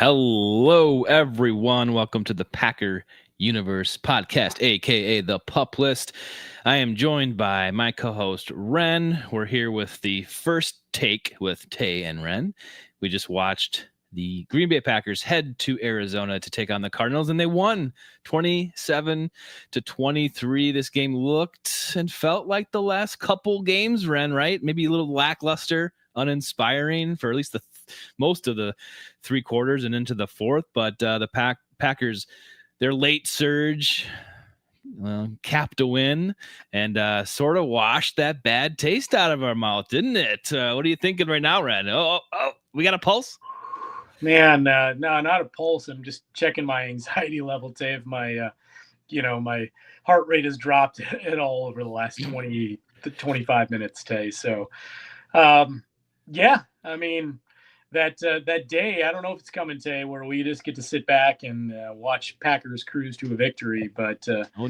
Hello, everyone. Welcome to the Packer Universe podcast, aka the Pup List. I am joined by my co-host Ren. We're here with the first take with Tay and Ren. We just watched the Green Bay Packers head to Arizona to take on the Cardinals, and they won 27-23. This game looked and felt like the last couple games, Ren, right? Maybe a little lackluster, uninspiring for at least most of the three quarters and into the fourth, but the Packers, their late surge capped a win and sort of washed that bad taste out of our mouth, didn't it? What are you thinking right now, Ren? Oh, we got a pulse? Man, no, not a pulse. I'm just checking my anxiety level, Dave. My heart rate has dropped at all over the last 20 to 25 minutes, Tay. So, yeah, I mean, that day, I don't know if it's coming, Tay, where we just get to sit back and watch Packers cruise to a victory. But we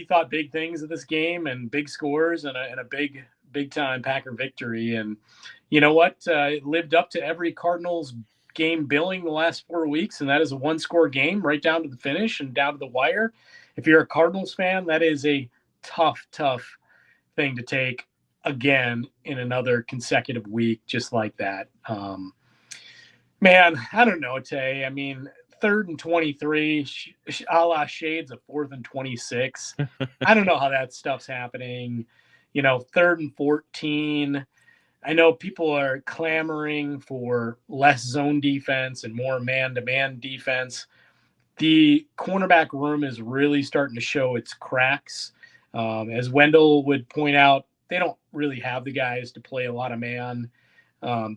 thought big things of this game and big scores and a big time Packer victory. And you know what? It lived up to every Cardinals game billing the last 4 weeks, and that is a one-score game right down to the finish and down to the wire. If you're a Cardinals fan, that is a tough thing to take again in another consecutive week just like that. Man, I don't know, Tay. I mean, 3rd and 23, a la shades of 4th and 26. I don't know how that stuff's happening. 3rd and 14. I know people are clamoring for less zone defense and more man-to-man defense. The cornerback room is really starting to show its cracks. As Wendell would point out, they don't really have the guys to play a lot of man.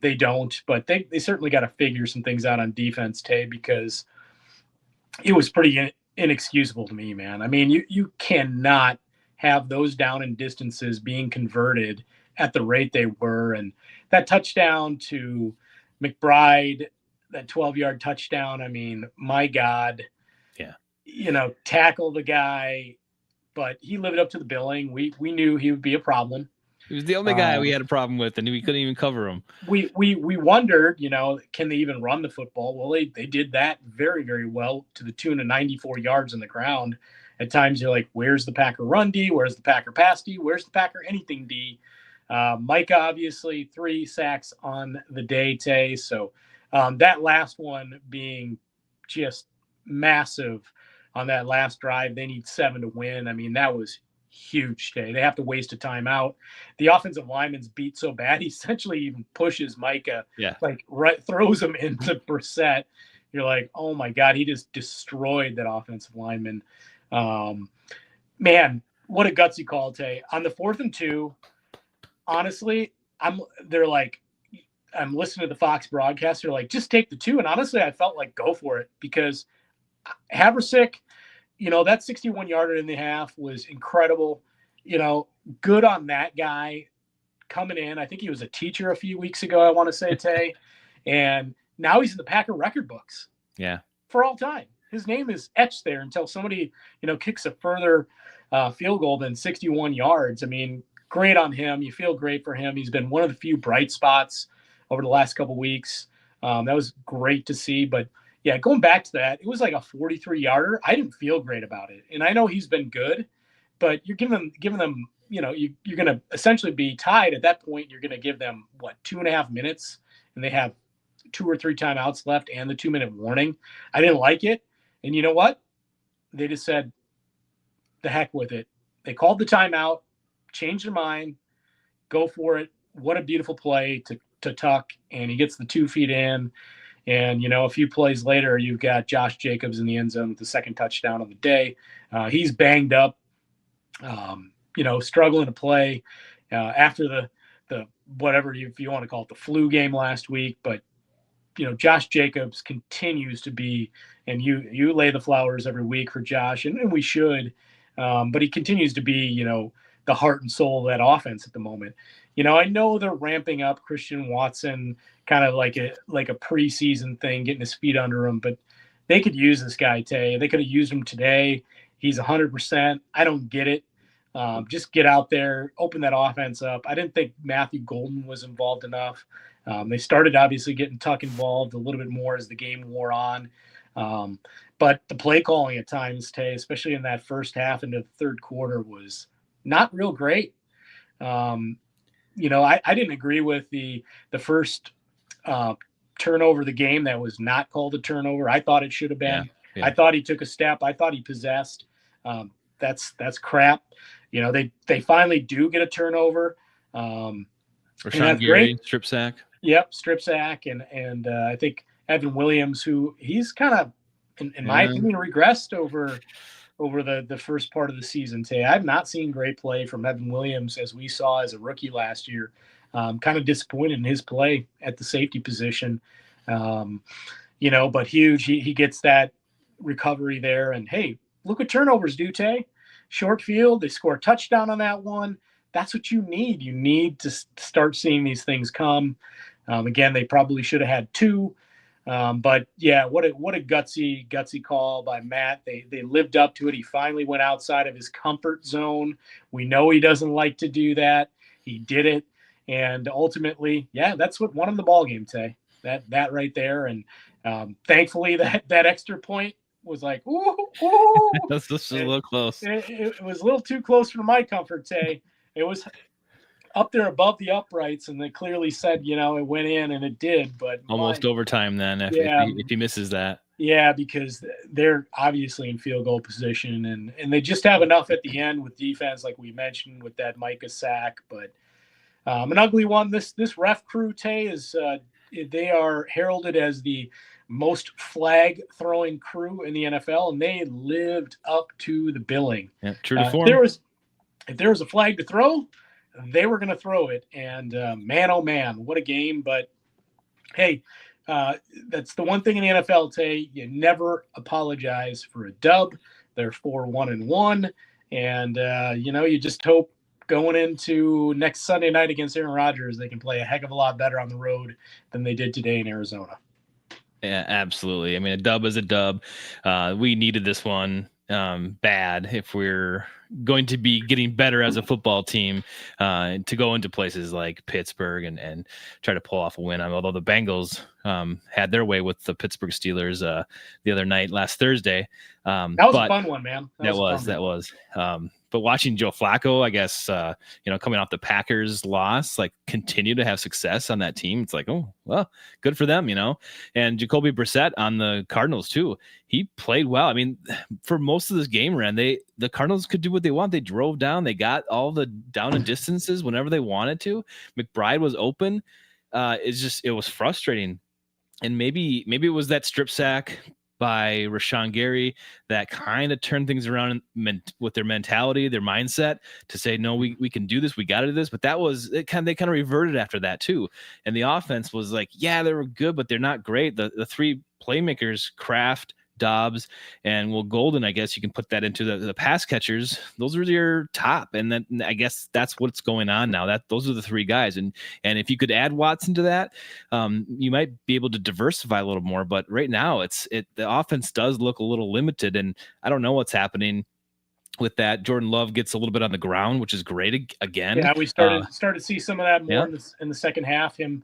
They don't, but they certainly got to figure some things out on defense, Tay, because it was pretty inexcusable to me, man. I mean, you cannot have those down and distances being converted at the rate they were. And that touchdown to McBride, that 12-yard touchdown, I mean, my God. Yeah. Tackle the guy, but he lived up to the billing. We knew he would be a problem. He was the only guy we had a problem with, and we couldn't even cover him. We wondered, can they even run the football? Well, they did that very, very well to the tune of 94 yards on the ground. At times you're like, where's the Packer run D? Where's the Packer pass D? Where's the Packer anything D? Micah, obviously, 3 sacks on the day, Tay. So that last one being just massive on that last drive. They need 7 to win. I mean, that was huge, Tay. They have to waste a timeout. The offensive lineman's beat so bad, he essentially even pushes Micah, throws him into Brissett. You're like, oh, my God, he just destroyed that offensive lineman. Man, what a gutsy call, Tay. On the 4th and 2, honestly, I'm listening to the Fox broadcast. They're like, just take the 2. And honestly, I felt like go for it because Haversick, that 61-yarder in the half was incredible. Good on that guy coming in. I think he was a teacher a few weeks ago, I want to say, Tay. And now he's in the Packer record books. Yeah. For all time. His name is etched there until somebody, kicks a further field goal than 61 yards. I mean, great on him. You feel great for him. He's been one of the few bright spots over the last couple of weeks. That was great to see. But, yeah, going back to that, it was like a 43-yarder. I didn't feel great about it. And I know he's been good, but you're giving them, you're going to essentially be tied at that point. You're going to give them, 2.5 minutes, and they have 2 or 3 timeouts left and the 2-minute warning. I didn't like it. And you know what? They just said, the heck with it. They called the timeout, changed their mind, go for it. What a beautiful play to Tuck, and he gets the 2 feet in. And, a few plays later, you've got Josh Jacobs in the end zone with the second touchdown of the day. He's banged up, struggling to play after the whatever if you want to call it, the flu game last week. But, Josh Jacobs continues to be, and you lay the flowers every week for Josh, and we should, but he continues to be, the heart and soul of that offense at the moment. I know they're ramping up Christian Watson kind of like a preseason thing, getting his feet under him, but they could use this guy, Tay. They could have used him today. He's 100%. I don't get it. Just get out there, open that offense up. I didn't think Matthew Golden was involved enough. They started obviously getting Tuck involved a little bit more as the game wore on. But the play calling at times, Tay, especially in that first half into the third quarter, was not real great. I didn't agree with the first turnover of the game that was not called a turnover. I thought it should have been. Yeah. I thought he took a step. I thought he possessed. That's crap. They finally do get a turnover. Rashawn Gary, strip sack. Yep, strip sack, and I think Evan Williams, who he's kind of, in my opinion, regressed over the first part of the season. Tay, I've not seen great play from Evan Williams as we saw as a rookie last year. Kind of disappointed in his play at the safety position. But huge. He gets that recovery there, and hey, look what turnovers do, Tay. Short field, they score a touchdown on that one. That's what you need. You need to start seeing these things come. Again, they probably should have had 2. But yeah, what a gutsy call by Matt. They lived up to it. He finally went outside of his comfort zone. We know he doesn't like to do that. He did it, and ultimately, yeah, that's what won him the ball game, Tay. That right there, and thankfully that extra point was like, ooh. That's just a little close. It was a little too close for my comfort, Tay. It was up there above the uprights, and they clearly said, it went in, and it did. But almost overtime then if he misses that. Yeah, because they're obviously in field goal position, and they just have enough at the end with defense, like we mentioned, with that Micah sack. But an ugly one. This ref crew, Tay, is they are heralded as the most flag throwing crew in the NFL, and they lived up to the billing. Yeah, true to form. If there was a flag to throw, they were going to throw it. And man, oh man, what a game. But hey, that's the one thing in the NFL, Tay, you never apologize for a dub. They're 4-1-1. And, you just hope going into next Sunday night against Aaron Rodgers, they can play a heck of a lot better on the road than they did today in Arizona. Yeah, absolutely. I mean, a dub is a dub. We needed this one bad if we're going to be getting better as a football team to go into places like Pittsburgh and try to pull off a win. Although the Bengals had their way with the Pittsburgh Steelers the other night, last Thursday. That was a fun one, man. That was. But watching Joe Flacco, I guess, coming off the Packers loss, like continue to have success on that team. It's like, oh, well, good for them, And Jacoby Brissett on the Cardinals too. He played well. I mean, for most of this game, Ren, the Cardinals could do what they want. They drove down. They got all the down and distances whenever they wanted to. McBride was open. It was frustrating. And maybe it was that strip sack by Rashawn Gary that kind of turned things around with their mentality, their mindset to say, no, we can do this. We got to do this. But they kind of reverted after that too. And the offense was like, yeah, they were good, but they're not great. The 3 playmakers, Kraft, Dobbs, and Golden, I guess you can put that into the pass catchers. Those are your top. And then I guess that's what's going on now. Those are the 3 guys. And if you could add Watson to that, you might be able to diversify a little more. But right now the offense does look a little limited, and I don't know what's happening with that. Jordan Love gets a little bit on the ground, which is great again. Yeah, we started to see some of that more in the second half. Him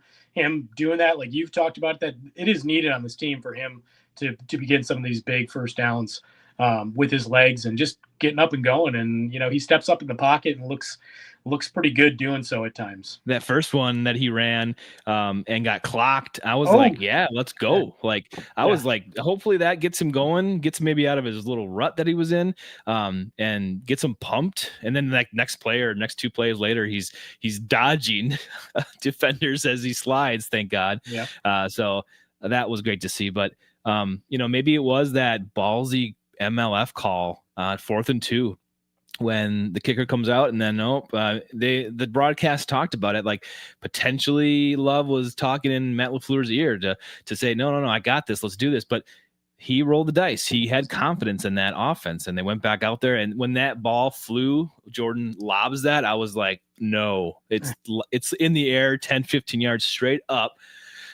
doing that, like you've talked about, that it is needed on this team for him to begin some of these big first downs with his legs and just getting up and going. And, he steps up in the pocket and looks pretty good doing so at times. That first one that he ran and got clocked, I was like, yeah, let's go. I was like, hopefully that gets him going, gets him maybe out of his little rut that he was in, and gets him pumped. And then next 2 plays later, he's dodging defenders as he slides, thank God. Yeah. So that was great to see. But maybe it was that ballsy MLF call 4th and 2 when the kicker comes out, and then the broadcast talked about it, like potentially Love was talking in Matt LaFleur's ear to say, no, I got this, let's do this. But he rolled the dice. He had confidence in that offense, and they went back out there. And when that ball flew, Jordan lobs that. I was like, no, it's in the air, 10, 15 yards straight up.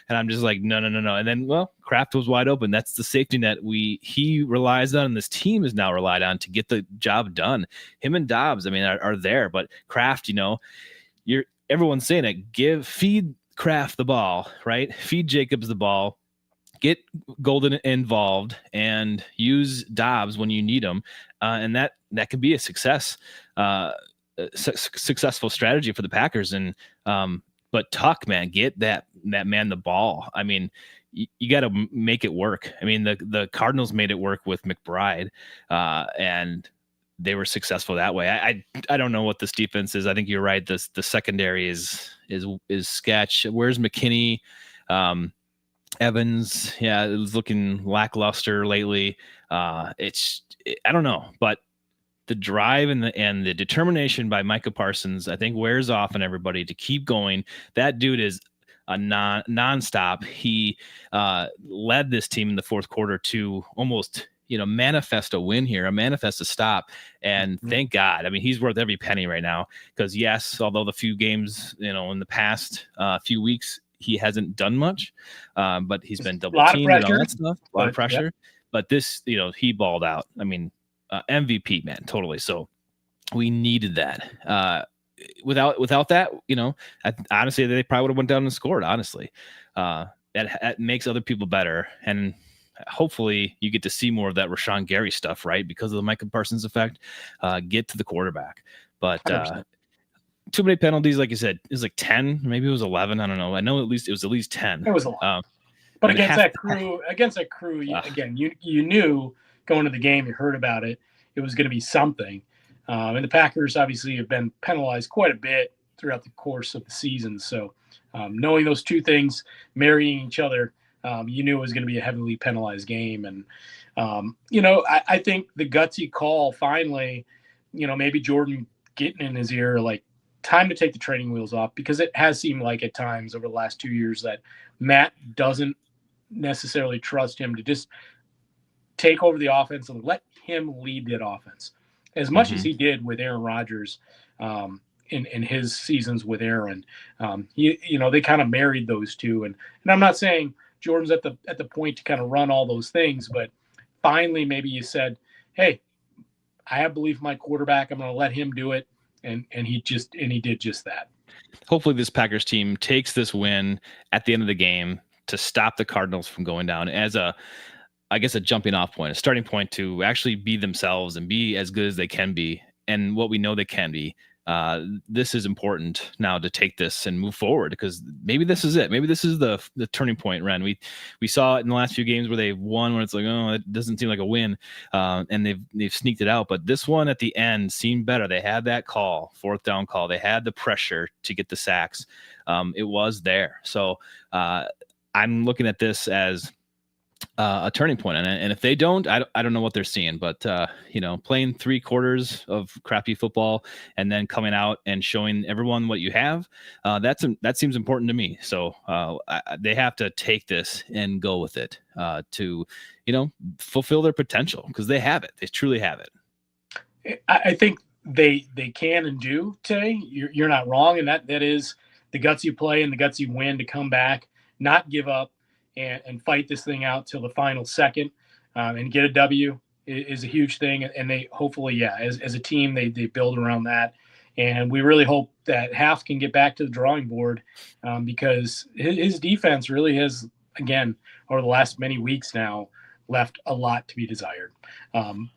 And I'm just like, no. And then, Kraft was wide open. That's the safety net he relies on, and this team is now relied on to get the job done. Him and Dobbs, I mean, are there. But Kraft, everyone's saying it. Feed Kraft the ball, right? Feed Jacobs the ball, get Golden involved, and use Dobbs when you need them, and that could be a successful strategy for the Packers. And but Tuck, man, get that man the ball. I mean, you got to make it work. I mean, the Cardinals made it work with McBride, and they were successful that way. I don't know what this defense is. I think you're right. The secondary is sketch. Where's McKinney? Evans, yeah, it was looking lackluster lately. I don't know, but the drive and the determination by Micah Parsons, I think, wears off on everybody to keep going. That dude is a nonstop. He led this team in the fourth quarter to almost, manifest a win here, manifest a stop. And thank God. I mean, he's worth every penny right now, because yes, although the few games, in the past few weeks, he hasn't done much, but he's been double teamed and all that stuff. A lot of pressure. Yeah. But this, he balled out. I mean, MVP, man, totally. So we needed that. Without that, honestly, they probably would have went down and scored. Honestly, that makes other people better, and hopefully you get to see more of that Rashawn Gary stuff, right? Because of the Micah Parsons effect, get to the quarterback. But too many penalties, like you said, it was like 10, maybe it was 11. I don't know. I know it was at least 10. It was a lot. But against that crew, again, you knew going to the game, you heard about it, it was going to be something. And the Packers obviously have been penalized quite a bit throughout the course of the season. So knowing those two things marrying each other, you knew it was going to be a heavily penalized game. And, I think the gutsy call finally, maybe Jordan getting in his ear, like, time to take the training wheels off, because it has seemed like at times over the last 2 years that Matt doesn't necessarily trust him to just take over the offense and let him lead that offense as much as he did with Aaron Rodgers in his seasons with Aaron. They kind of married those two. And I'm not saying Jordan's at the point to kind of run all those things, but finally maybe you said, hey, I have belief in my quarterback. I'm going to let him do it. And he did just that. Hopefully this Packers team takes this win at the end of the game to stop the Cardinals from going down as a jumping off point, a starting point to actually be themselves and be as good as they can be, and what we know they can be. This is important now to take this and move forward, because maybe this is it. Maybe this is the turning point, Ren. We saw it in the last few games where they've won, where it's like, oh, it doesn't seem like a win, and they've sneaked it out. But this one at the end seemed better. They had that call, fourth down call. They had the pressure to get the sacks. It was there. So I'm looking at this as a turning point. And if they don't, I don't know what they're seeing, but playing 3 quarters of crappy football and then coming out and showing everyone what you have, that seems important to me. So they have to take this and go with it to fulfill their potential, because they have it. They truly have it. I think they can and do, Tay. You're not wrong, and that is the gutsy play and the gutsy win to come back, not give up, and fight this thing out till the final second, and get a W is a huge thing. And they hopefully, as a team, they build around that. And we really hope that Half can get back to the drawing board, because his defense really has, again, over the last many weeks now, left a lot to be desired.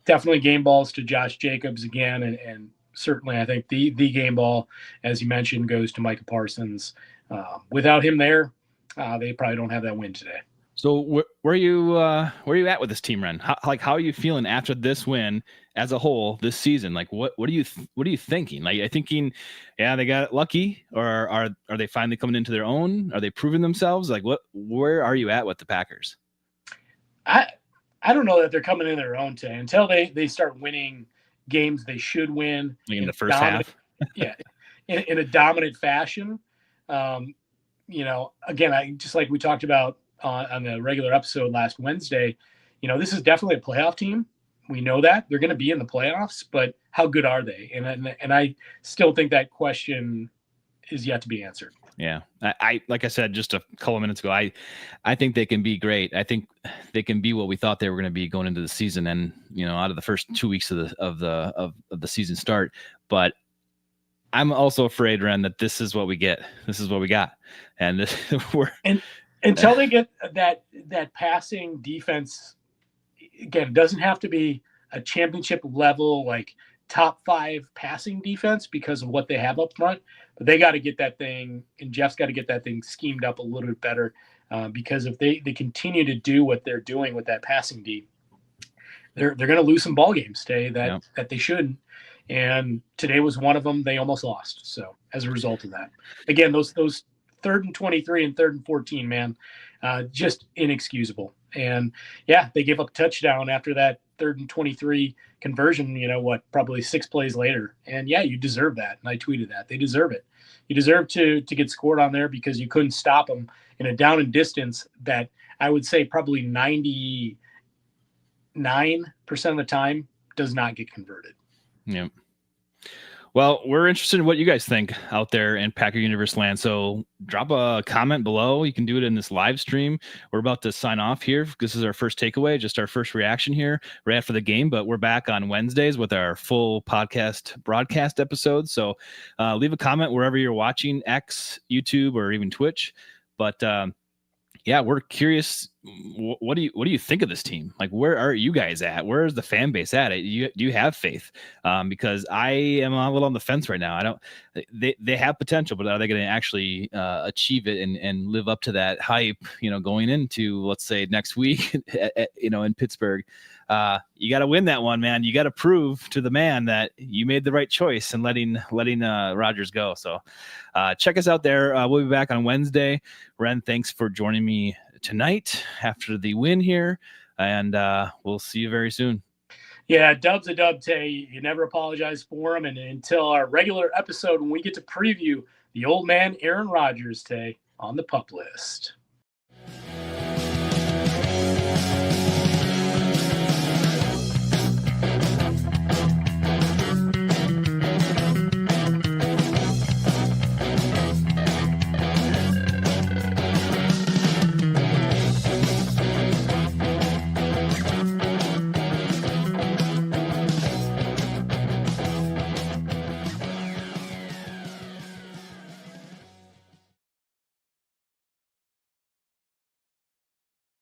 Definitely game balls to Josh Jacobs again, and certainly I think the game ball, as you mentioned, goes to Micah Parsons. Without him there, they probably don't have that win today. So where are you at with this team, Ren? How are you feeling after this win as a whole this season? Like what are you thinking? Like, are you thinking, yeah, they got lucky, or are they finally coming into their own? Are they proving themselves? Like where are you at with the Packers? I don't know that they're coming in their own today until they start winning games they should win, like in the first half. Yeah, in a dominant fashion. Again, just like we talked about on the regular episode last Wednesday, this is definitely a playoff team. We know that they're going to be in the playoffs, but how good are they? And I still think that question is yet to be answered. Yeah. I like I said just a couple of minutes ago, I think they can be great. I think they can be what we thought they were going to be going into the season, and out of the first 2 weeks of the season start. But I'm also afraid, Ren, that this is what we get. This is what we got, and this, we're And until they get that passing defense, again, it doesn't have to be a championship level, like top 5 passing defense because of what they have up front, but they got to get that thing, and Jeff's got to get that thing schemed up a little bit better, because if they continue to do what they're doing with that passing D, they're going to lose some ball games today that they shouldn't. And today was one of them. They almost lost. So as a result of that, again, those 3rd and 23 and 3rd and 14, man, just inexcusable. And yeah, they gave up a touchdown after that 3rd and 23 conversion, probably 6 plays later. And yeah, you deserve that. And I tweeted that. They deserve it. You deserve to get scored on there because you couldn't stop them in a down and distance that I would say probably 99% of the time does not get converted. Yeah. Well, we're interested in what you guys think out there in Packer Universe land. So drop a comment below. You can do it in this live stream. We're about to sign off here. This is our first takeaway, just our first reaction here right after the game. But we're back on Wednesdays with our full podcast broadcast episode. So leave a comment wherever you're watching, X, YouTube, or even Twitch. But yeah, we're curious. What do you think of this team? Like, where are you guys at? Where is the fan base at? Do you have faith? Because I am a little on the fence right now. I don't. They have potential, but are they going to actually achieve it and live up to that hype? Going into, let's say, next week, in Pittsburgh, you got to win that one, man. You got to prove to the man that you made the right choice in letting Rodgers go. So check us out there. We'll be back on Wednesday. Ren, thanks for joining me tonight after the win here, and we'll see you very soon. Yeah, dub's a dub, Tay. You never apologize for him. And until our regular episode when we get to preview the old man Aaron Rodgers, Tay, on the pup list.